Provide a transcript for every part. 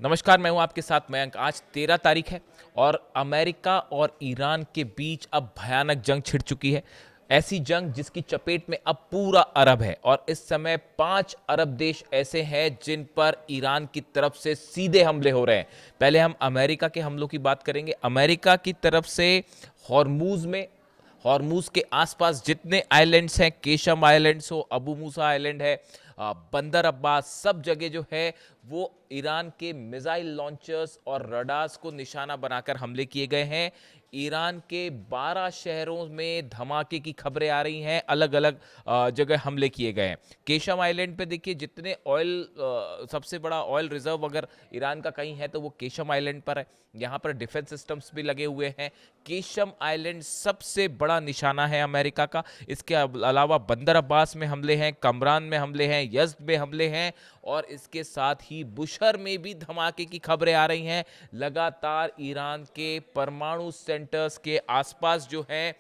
नमस्कार, मैं हूं आपके साथ मयंक। आज 13 तारीख है और अमेरिका और ईरान के बीच अब भयानक जंग छिड़ चुकी है। ऐसी जंग जिसकी चपेट में अब पूरा अरब है और इस समय 5 अरब देश ऐसे हैं जिन पर ईरान की तरफ से सीधे हमले हो रहे हैं। पहले हम अमेरिका के हमलों की बात करेंगे। अमेरिका की तरफ से हॉर्मूज के आसपास जितने आइलैंड्स हैं, केशम आइलैंड्स हो, अबू मूसा आइलैंड है, बंदर अब्बास, सब जगह जो है वो ईरान के मिसाइल लॉन्चर्स और रडार्स को निशाना बनाकर हमले किए गए हैं। ईरान के 12 शहरों में धमाके की खबरें आ रही हैं, अलग अलग जगह हमले किए गए हैं। केशम आइलैंड पे देखिए, जितने सबसे बड़ा ऑयल रिजर्व अगर ईरान का कहीं है तो वो केशम आइलैंड पर है। यहाँ पर डिफेंस सिस्टम्स भी लगे हुए हैं। केशम आइलैंड सबसे बड़ा निशाना है अमेरिका का। इसके अलावा बंदर अब्बास में हमले हैं, कमरान में हमले हैं, यज़्द में हमले हैं और इसके साथ ही बुशहर में भी धमाके की खबरें आ रही हैं। लगातार ईरान के परमाणु सेंटर्स के आसपास जो हैं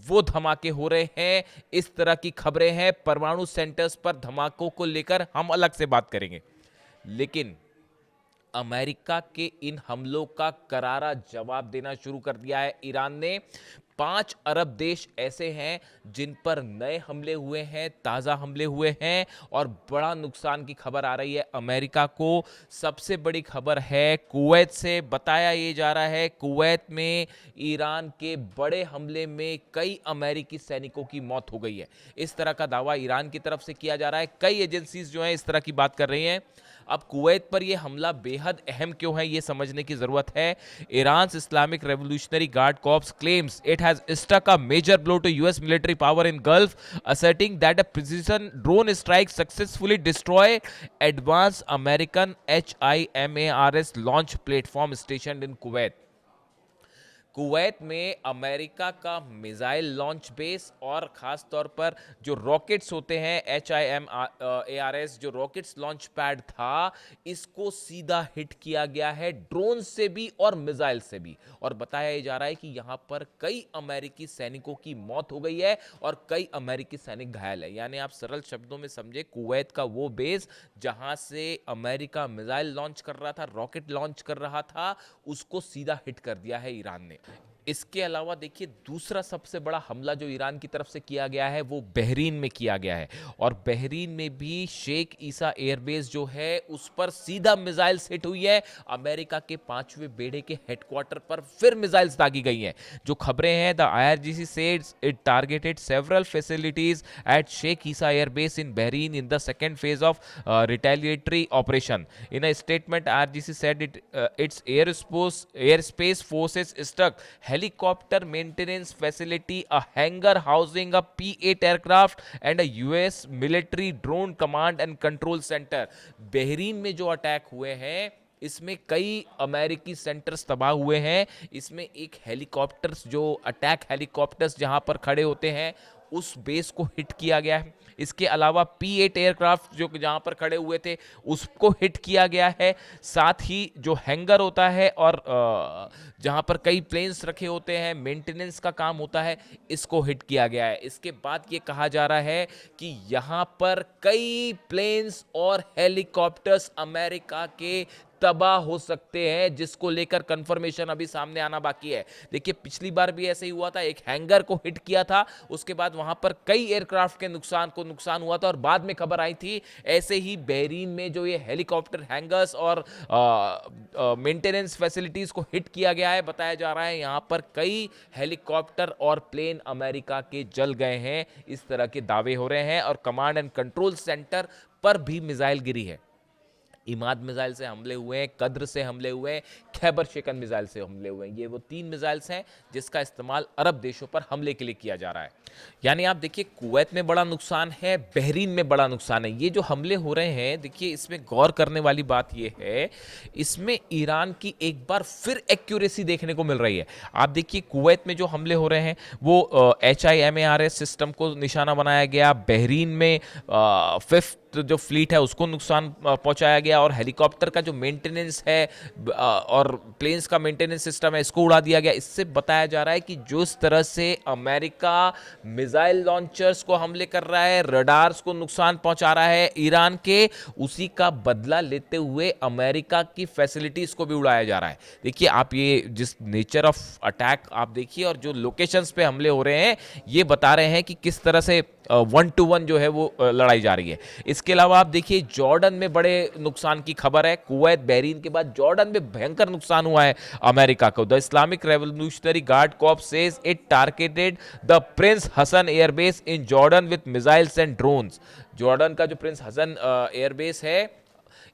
वो धमाके हो रहे हैं। इस तरह की खबरें हैं। परमाणु सेंटर्स पर धमाकों को लेकर हम अलग से बात करेंगे, लेकिन अमेरिका के इन हमलों का करारा जवाब देना शुरू कर दिया है ईरान ने। 5 अरब देश ऐसे हैं जिन पर नए हमले हुए हैं, ताज़ा हमले हुए हैं और बड़ा नुकसान की खबर आ रही है अमेरिका को। सबसे बड़ी खबर है कुवैत से। बताया ये जा रहा है कुवैत में ईरान के बड़े हमले में कई अमेरिकी सैनिकों की मौत हो गई है। इस तरह का दावा ईरान की तरफ से किया जा रहा है। कई एजेंसीज जो हैं इस तरह की बात कर रही हैं। अब कुवैत पर यह हमला बेहद अहम क्यों है, यह समझने की जरूरत है। Iran Islamic revolutionary guard corps claims it has struck a major blow to US military power in Gulf, asserting that a precision drone strike successfully destroyed advanced American HIMARS launch platform stationed in Kuwait. Kuwait में America का missile launch base और ख़ास तौर पर जो rockets होते हैं, HIMARS जो रॉकेट्स लॉन्च पैड था, इसको सीधा हिट किया गया है, ड्रोन से भी और मिसाइल से भी। और बताया जा रहा है कि यहाँ पर कई अमेरिकी सैनिकों की मौत हो गई है और कई अमेरिकी सैनिक घायल है। यानी आप सरल शब्दों में समझे, कुवैत का वो बेस जहाँ से अमेरिका मिसाइल लॉन्च कर रहा था, रॉकेट लॉन्च कर रहा था, उसको सीधा हिट कर दिया है ईरान ने। इसके अलावा देखिए, दूसरा सबसे बड़ा हमला जो ईरान की तरफ से किया गया है वो बहरीन में किया गया है और बहरीन में भी शेख ईसा एयरबेस जो है उस पर सीधा मिसाइल्स हिट हुई है। अमेरिका के 5वें बेड़े के हेडक्वार्टर पर फिर मिसाइल्स दागी गई हैं। जो खबरें हैं, द IRGC सेड्स it targeted several facilities at Sheikh Isa airbase in Bahrain in the second phase of retaliatory operation. In a statement, IRGC said its airspace forces struck helicopter maintenance facility, a hangar housing a P-8 aircraft and a US military drone command and control center. Bahrain में जो attack हुए हैं इसमें कई अमेरिकी centres तबाह हुए हैं। इसमें एक हेलीकॉप्टर्स, जो अटैक हेलीकॉप्टर्स जहां पर खड़े होते हैं, उस बेस को हिट किया गया है। इसके अलावा P-8 एयरक्राफ्ट जो जहां पर खड़े हुए थे उसको हिट किया गया है। साथ ही जो हैंगर होता है और जहां पर कई प्लेन्स रखे होते हैं, मेंटेनेंस का काम होता है, इसको हिट किया गया है। इसके बाद ये कहा जा रहा है कि यहां पर कई प्लेन्स और हेलीकॉप्टर्स अमेरिका के तबाह हो सकते हैं, जिसको लेकर कंफर्मेशन अभी सामने आना बाकी है। देखिए, पिछली बार भी ऐसे ही हुआ था, एक हैंगर को हिट किया था, उसके बाद वहां पर कई एयरक्राफ्ट के नुकसान हुआ था और बाद में खबर आई थी ऐसे ही बहरीन में जो ये हेलीकॉप्टर हैंगर्स और मेंटेनेंस फैसिलिटीज को हिट किया गया है। बताया जा रहा है यहां पर कई हेलीकॉप्टर और प्लेन अमेरिका के जल गए हैं, इस तरह के दावे हो रहे हैं। और कमांड एंड कंट्रोल सेंटर पर भी मिसाइल गिरी है। इमाद मिसाइल से हमले हुए हैं, कद्र से हमले हुए हैं, खैबर शेकन मिसाइल से हमले हुए हैं। ये वो 3 मिसाइल्स हैं जिसका इस्तेमाल अरब देशों पर हमले के लिए किया जा रहा है। यानी आप देखिए, कुवैत में बड़ा नुकसान है, बहरीन में बड़ा नुकसान है। ये जो हमले हो रहे हैं, देखिए इसमें गौर करने वाली बात ये है, इसमें ईरान की एक बार फिर एक्यूरेसी देखने को मिल रही है। आप देखिए, कुवैत में जो हमले हो रहे हैं वो HIMARS सिस्टम को निशाना बनाया गया। बहरीन में जो फ्लीट है उसको नुकसान पहुंचाया गया, और हेलीकॉप्टर का जो मेंटेनेंस है और प्लेन्स का मेंटेनेंस सिस्टम है इसको उड़ा दिया गया। इससे बताया जा रहा है कि जो इस तरह से अमेरिका मिसाइल लॉन्चर्स को हमले कर रहा है, रडार्स को नुकसान पहुंचा रहा है ईरान के, उसी का बदला लेते हुए अमेरिका की फैसिलिटीज को भी उड़ाया जा रहा है। देखिए आप ये जिस नेचर ऑफ अटैक आप देखिए, और जो लोकेशंस पे हमले हो रहे हैं ये बता रहे हैं कि किस तरह से 1-to-1 जो है वो लड़ाई जा रही है। इसके अलावा आप देखिए जॉर्डन में बड़े नुकसान की खबर है। कुवैत बहरीन के बाद जॉर्डन में भयंकर नुकसान हुआ है अमेरिका को। The Islamic revolutionary guard corps says it targeted the prince Hassan airbase in Jordan with missiles and drones. Jordan का जो प्रिंस हसन एयरबेस है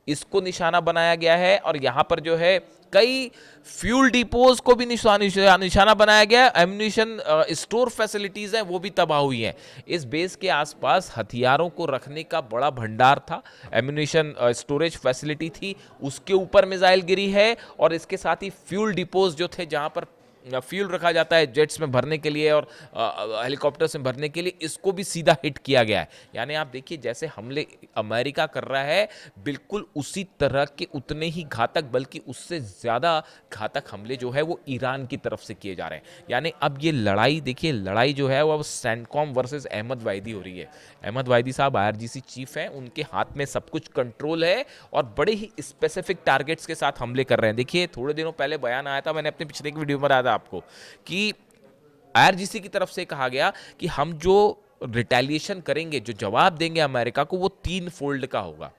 इसको निशाना बनाया गया है, और यहां पर जो है कई फ्यूल डिपोज को भी निशाना बनाया गया। एम्यूनिशन स्टोर फैसिलिटीज हैं वो भी तबाह हुई हैं। इस बेस के आसपास हथियारों को रखने का बड़ा भंडार था, एम्यूनिशन स्टोरेज फैसिलिटी थी, उसके ऊपर मिसाइल गिरी है, और इसके साथ ही फ्यूल डिपोज जो थे जहां पर फ्यूल रखा जाता है जेट्स में भरने के लिए और हेलीकॉप्टर्स में भरने के लिए, इसको भी सीधा हिट किया गया है। यानी आप देखिए जैसे हमले अमेरिका कर रहा है बिल्कुल उसी तरह के उतने ही घातक बल्कि उससे ज़्यादा घातक हमले जो है वो ईरान की तरफ से किए जा रहे हैं। यानी अब ये लड़ाई देखिए, लड़ाई जो है वो अब सेंटकॉम वर्सेस अहमद वाहिदी हो रही है। अहमद वाहिदी साहब IRGC चीफ हैं, उनके हाथ में सब कुछ कंट्रोल है और बड़े ही स्पेसिफिक टारगेट्स के साथ हमले कर रहे हैं। देखिए थोड़े दिनों पहले बयान आया था, मैंने अपने पिछले की वीडियो में बताया था आपको कि IRGC की तरफ से कहा गया कि हम जो रिटेलिएशन करेंगे, जो जवाब देंगे अमेरिका को, वो 3 फोल्ड का होगा।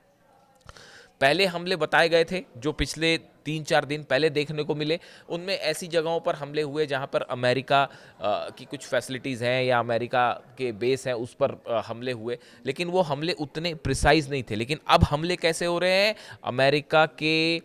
पहले हमले बताए गए थे जो पिछले 3-4 दिन पहले देखने को मिले, उनमें ऐसी जगहों पर हमले हुए जहां पर अमेरिका की कुछ फैसिलिटीज़ हैं या अमेरिका के बेस हैं, उस पर हमले हुए, लेकिन वो हमले उतने प्रिसाइज नहीं थे। लेकिन अब हमले कैसे हो रहे हैं? अमेरिका के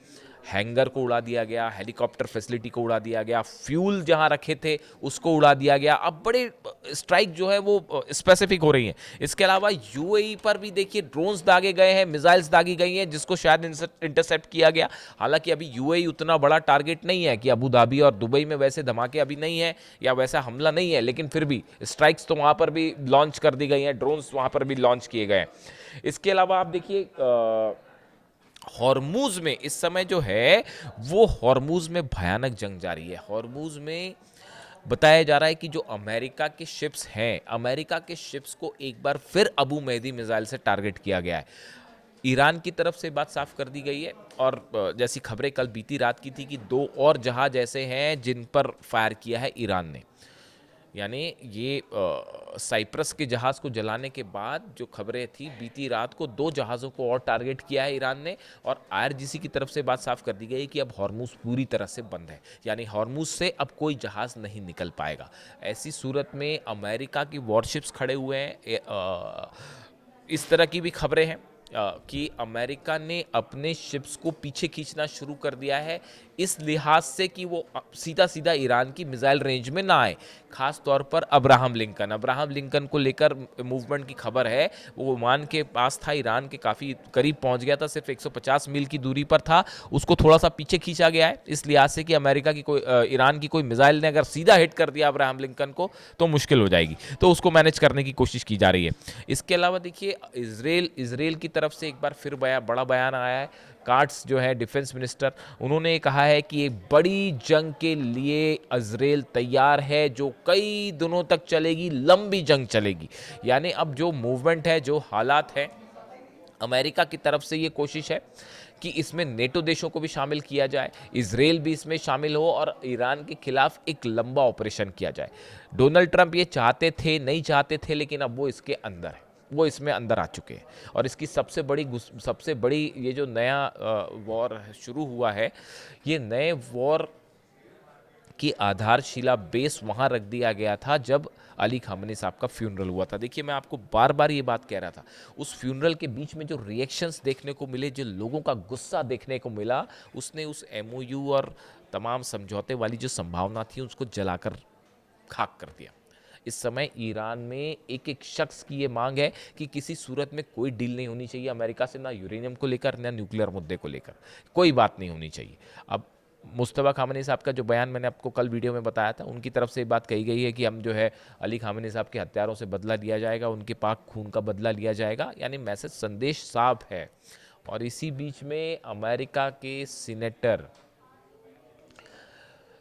हैंगर को उड़ा दिया गया, हेलीकॉप्टर फैसिलिटी को उड़ा दिया गया, फ्यूल जहां रखे थे उसको उड़ा दिया गया। अब बड़े स्ट्राइक जो है वो स्पेसिफिक हो रही हैं। इसके अलावा UAE पर भी देखिए ड्रोन्स दागे गए हैं, मिसाइल्स दागी गई हैं, जिसको शायद इंटरसेप्ट किया गया। हालांकि अभी UAE उतना बड़ा टारगेट नहीं है कि अबू धाबी और दुबई में वैसे धमाके अभी नहीं है या वैसा हमला नहीं है, लेकिन फिर भी स्ट्राइक्स तो वहां पर भी लॉन्च कर दी गई हैं, ड्रोन्स वहां पर भी लॉन्च किए गए हैं। इसके अलावा आप देखिए हॉर्मूज में इस समय जो है वो हॉर्मूज में भयानक जंग जारी है। हॉर्मूज में बताया जा रहा है कि जो अमेरिका के शिप्स हैं, अमेरिका के शिप्स को एक बार फिर अबू मेहदी मिसाइल से टारगेट किया गया है। ईरान की तरफ से बात साफ कर दी गई है, और जैसी खबरें कल बीती रात की थी कि 2 और जहाज ऐसे हैं जिन पर फायर किया है ईरान ने। यानी ये साइप्रस के जहाज़ को जलाने के बाद जो खबरें थी बीती रात को 2 जहाज़ों को और टारगेट किया है ईरान ने, और IRGC की तरफ से बात साफ कर दी गई कि अब हॉर्मूज पूरी तरह से बंद है, यानी हॉर्मूज से अब कोई जहाज़ नहीं निकल पाएगा। ऐसी सूरत में अमेरिका की वॉरशिप्स खड़े हुए हैं। इस तरह की भी खबरें हैं कि अमेरिका ने अपने शिप्स को पीछे खींचना शुरू कर दिया है, इस लिहाज से कि वो सीधा सीधा ईरान की मिसाइल रेंज में ना आए। खास तौर पर अब्राहम लिंकन को लेकर मूवमेंट की खबर है। वो ओमान के पास था, ईरान के काफ़ी करीब पहुंच गया था, सिर्फ 150 मील की दूरी पर था, उसको थोड़ा सा पीछे खींचा गया है इस लिहाज से कि अमेरिका की ईरान की कोई मिसाइल ने अगर सीधा हिट कर दिया अब्राहम लिंकन को तो मुश्किल हो जाएगी, तो उसको मैनेज करने की कोशिश की जा रही है। इसके अलावा देखिए इसराइल की तरफ से एक बार फिर बड़ा बयान आया है। कार्ट्स जो है डिफेंस मिनिस्टर, उन्होंने कहा है कि एक बड़ी जंग के लिए इजराइल तैयार है जो कई दिनों तक चलेगी, लंबी जंग चलेगी। यानी अब जो मूवमेंट है, जो हालात है, अमेरिका की तरफ से ये कोशिश है कि इसमें नेटो देशों को भी शामिल किया जाए, इजराइल भी इसमें शामिल हो और ईरान के खिलाफ एक लंबा ऑपरेशन किया जाए। डोनाल्ड ट्रंप ये चाहते थे, नहीं चाहते थे, लेकिन अब वो इसके अंदर है, वो इसमें अंदर आ चुके हैं। और इसकी सबसे बड़ी ये जो नया वॉर शुरू हुआ है, ये नए वॉर की आधारशिला बेस वहाँ रख दिया गया था जब अली खामनी साहब का फ्यूनरल हुआ था। देखिए मैं आपको बार बार ये बात कह रहा था, उस फ्यूनरल के बीच में जो रिएक्शंस देखने को मिले, जो लोगों का गुस्सा देखने को मिला, उसने उस MOU और तमाम समझौते वाली जो संभावना थी उसको जलाकर खाक कर दिया। इस समय ईरान में एक एक शख्स की ये मांग है कि किसी सूरत में कोई डील नहीं होनी चाहिए अमेरिका से, ना यूरेनियम को लेकर ना न्यूक्लियर मुद्दे को लेकर, कोई बात नहीं होनी चाहिए। अब मुस्तफ़ा खामनी साहब का जो बयान मैंने आपको कल वीडियो में बताया था, उनकी तरफ से ये बात कही गई है कि हम जो है अली खामनी साहब के हत्यारों से बदला लिया जाएगा, उनके पाक खून का बदला लिया जाएगा, यानी मैसेज संदेश साफ है। और इसी बीच में अमेरिका के सीनेटर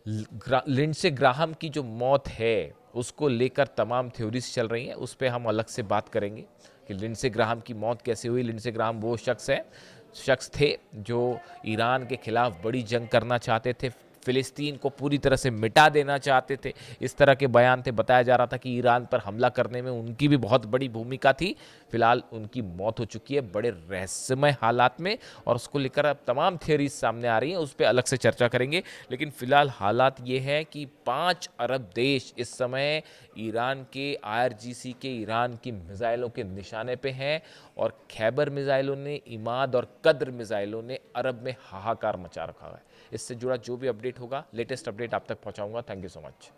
लिंडसे ग्राहम की जो मौत है उसको लेकर तमाम थ्योरीज चल रही हैं, उस पर हम अलग से बात करेंगे कि लिंडसे ग्राहम की मौत कैसे हुई। लिंडसे ग्राहम वो शख्स थे जो ईरान के खिलाफ बड़ी जंग करना चाहते थे, फिलिस्तीन को पूरी तरह से मिटा देना चाहते थे, इस तरह के बयान थे। बताया जा रहा था कि ईरान पर हमला करने में उनकी भी बहुत बड़ी भूमिका थी। फिलहाल उनकी मौत हो चुकी है बड़े रहस्यमय हालात में, और उसको लेकर अब तमाम थियरीज सामने आ रही हैं, उस पर अलग से चर्चा करेंगे। लेकिन फिलहाल हालात ये है कि 5 अरब देश इस समय ईरान के IRGC के ईरान की मिसाइलों के निशाने पे हैं, और खैबर मिसाइलों ने, इमाद और कद्र मिसाइलों ने अरब में हाहाकार मचा रखा है। इससे जुड़ा जो भी अपडेट होगा, लेटेस्ट अपडेट आप तक पहुंचाऊंगा। Thank you so much.